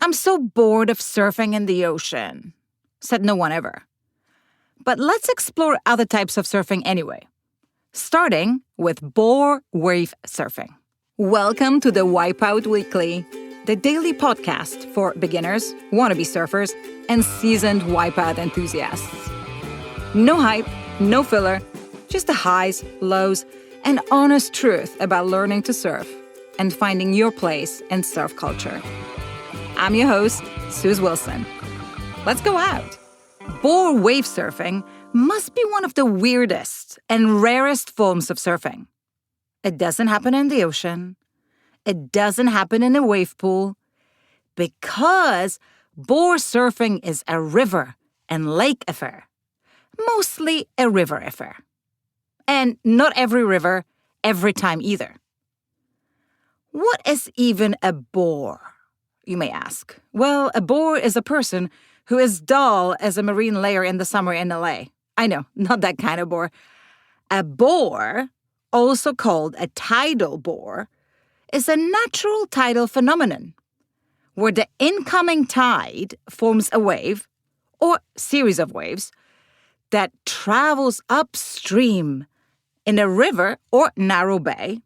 "I'm so bored of surfing in the ocean," said no one ever. But let's explore other types of surfing anyway, starting with bore wave surfing. Welcome to the Wipeout Weekly, the daily podcast for beginners, wannabe surfers, and seasoned wipeout enthusiasts. No hype, no filler, just the highs, lows, and honest truth about learning to surf and finding your place in surf culture. I'm your host, Suze Wilson. Let's go out. Bore wave surfing must be one of the weirdest and rarest forms of surfing. It doesn't happen in the ocean. It doesn't happen in a wave pool, because bore surfing is a river and lake affair. Mostly a river affair. And not every river, every time either. What is even a bore, you may ask? Well, a bore is a person who is dull as a marine layer in the summer in LA. I know, not that kind of bore. A bore, also called a tidal bore, is a natural tidal phenomenon where the incoming tide forms a wave, or series of waves, that travels upstream in a river or narrow bay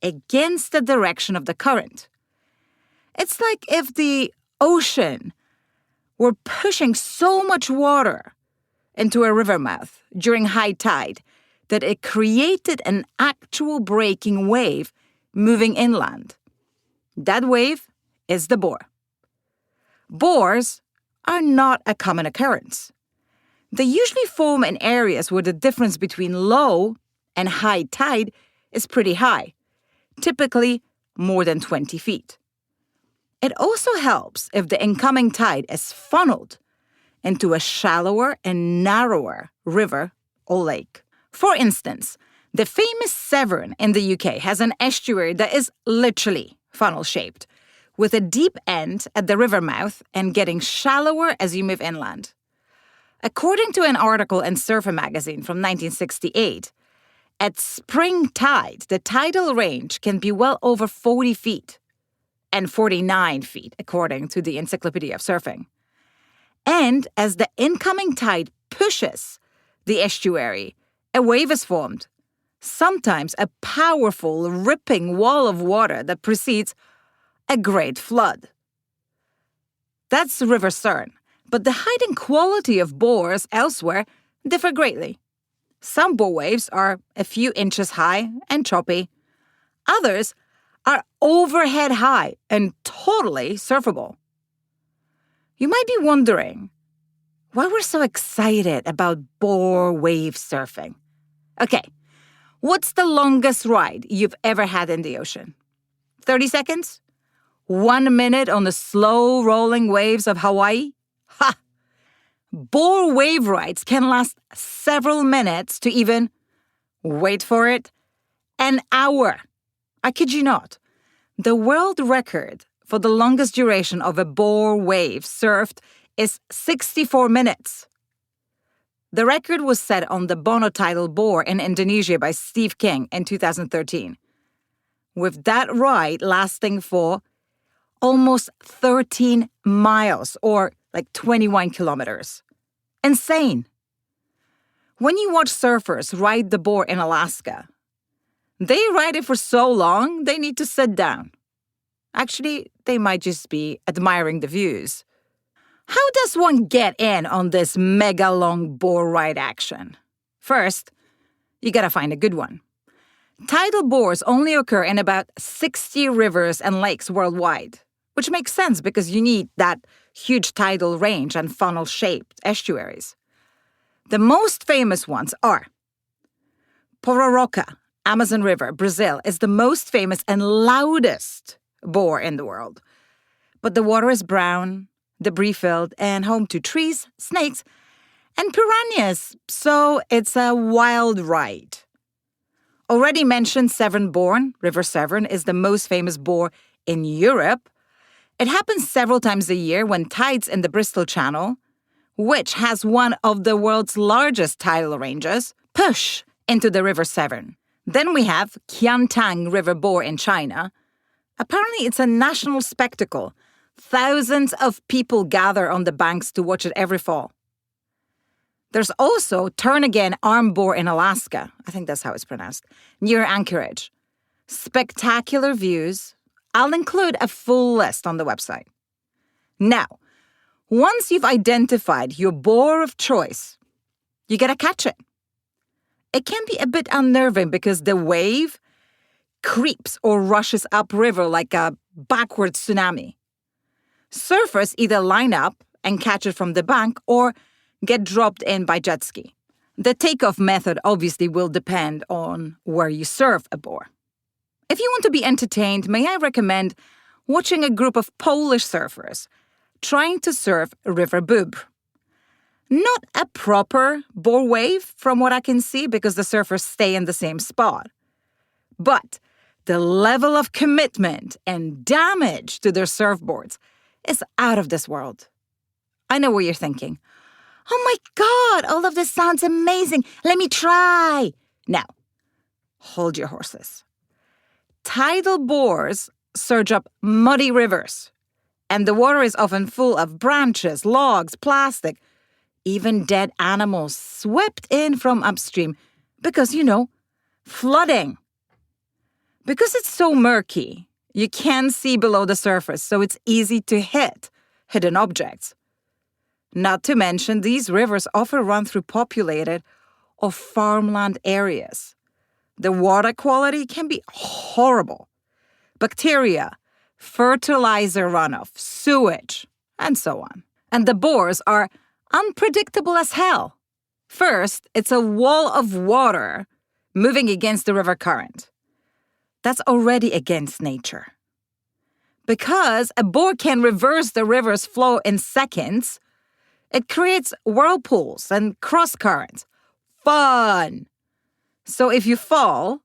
against the direction of the current. It's like if the ocean were pushing so much water into a river mouth during high tide that it created an actual breaking wave moving inland. That wave is the bore. Bores are not a common occurrence. They usually form in areas where the difference between low and high tide is pretty high, typically more than 20 feet. It also helps if the incoming tide is funneled into a shallower and narrower river or lake. For instance, the famous Severn in the UK has an estuary that is literally funnel-shaped, with a deep end at the river mouth and getting shallower as you move inland. According to an article in Surfer magazine from 1968, at spring tide, the tidal range can be well over 40 feet, and 49 feet, according to the Encyclopedia of Surfing. And as the incoming tide pushes the estuary, a wave is formed, sometimes a powerful, ripping wall of water that precedes a great flood. That's River Severn, but the height and quality of bores elsewhere differ greatly. Some bore waves are a few inches high and choppy. Others are overhead high and totally surfable. You might be wondering why we're so excited about bore wave surfing. Okay, what's the longest ride you've ever had in the ocean? 30 seconds? 1 minute on the slow rolling waves of Hawaii? Ha! Bore wave rides can last several minutes to even, wait for it, an hour. I kid you not. The world record for the longest duration of a bore wave surfed is 64 minutes. The record was set on the Bono tidal bore in Indonesia by Steve King in 2013, with that ride lasting for almost 13 miles, or like 21 kilometers. Insane. When you watch surfers ride the bore in Alaska, they ride it for so long, they need to sit down. Actually, they might just be admiring the views. How does one get in on this mega long bore ride action? First, you gotta find a good one. Tidal bores only occur in about 60 rivers and lakes worldwide, which makes sense because you need that huge tidal range and funnel-shaped estuaries. The most famous ones are Pororoca, Amazon River, Brazil, is the most famous and loudest bore in the world. But the water is brown, debris-filled, and home to trees, snakes, and piranhas, so it's a wild ride. Already mentioned Severn-born, River Severn, is the most famous bore in Europe. It happens several times a year when tides in the Bristol Channel, which has one of the world's largest tidal ranges, push into the River Severn. Then we have Qiantang River Bore in China. Apparently it's a national spectacle Thousands of people gather on the banks to watch it every fall. There's also Turnagain Arm Bore in Alaska, I think that's how it's pronounced, near Anchorage. Spectacular views. I'll include a full list on the website. Now, once you've identified your bore of choice, you gotta catch it. It can be a bit unnerving because the wave creeps or rushes upriver like a backward tsunami. Surfers either line up and catch it from the bank or get dropped in by jet ski. The takeoff method obviously will depend on where you surf a bore. If you want to be entertained, may I recommend watching a group of Polish surfers trying to surf River Bub. Not a proper bore wave from what I can see because the surfers stay in the same spot. But the level of commitment and damage to their surfboards is out of this world. I know what you're thinking. Oh my God, all of this sounds amazing. Let me try. Now, hold your horses. Tidal bores surge up muddy rivers, and the water is often full of branches, logs, plastic, even dead animals swept in from upstream because, flooding. Because it's so murky, you can see below the surface, so it's easy to hit hidden objects. Not to mention, these rivers often run through populated or farmland areas. The water quality can be horrible. Bacteria, fertilizer runoff, sewage, and so on. And the bores are unpredictable as hell. First, it's a wall of water moving against the river current. That's already against nature. Because a bore can reverse the river's flow in seconds, it creates whirlpools and cross currents. Fun! So if you fall,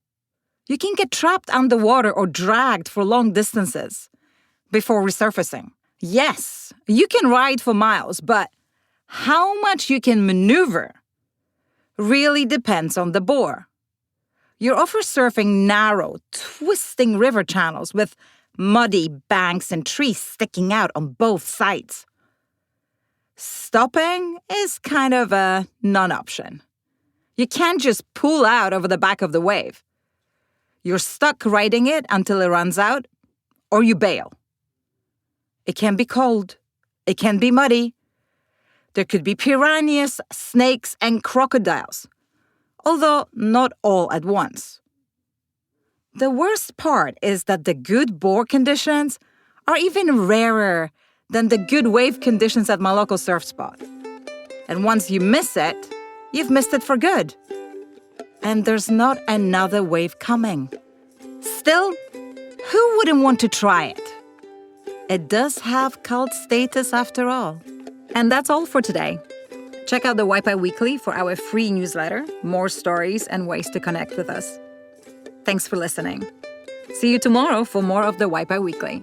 you can get trapped underwater or dragged for long distances before resurfacing. Yes, you can ride for miles, but how much you can maneuver really depends on the bore. You're often surfing narrow, twisting river channels with muddy banks and trees sticking out on both sides. Stopping is kind of a non-option. You can't just pull out over the back of the wave. You're stuck riding it until it runs out, or you bail. It can be cold. It can be muddy. There could be piranhas, snakes, and crocodiles, although not all at once. The worst part is that the good bore conditions are even rarer than the good wave conditions at my local surf spot. And once you miss it, you've missed it for good. And there's not another wave coming. Still, who wouldn't want to try it? It does have cult status after all. And that's all for today. Check out the Wipe Weekly for our free newsletter, more stories and ways to connect with us. Thanks for listening. See you tomorrow for more of the Wipe Weekly.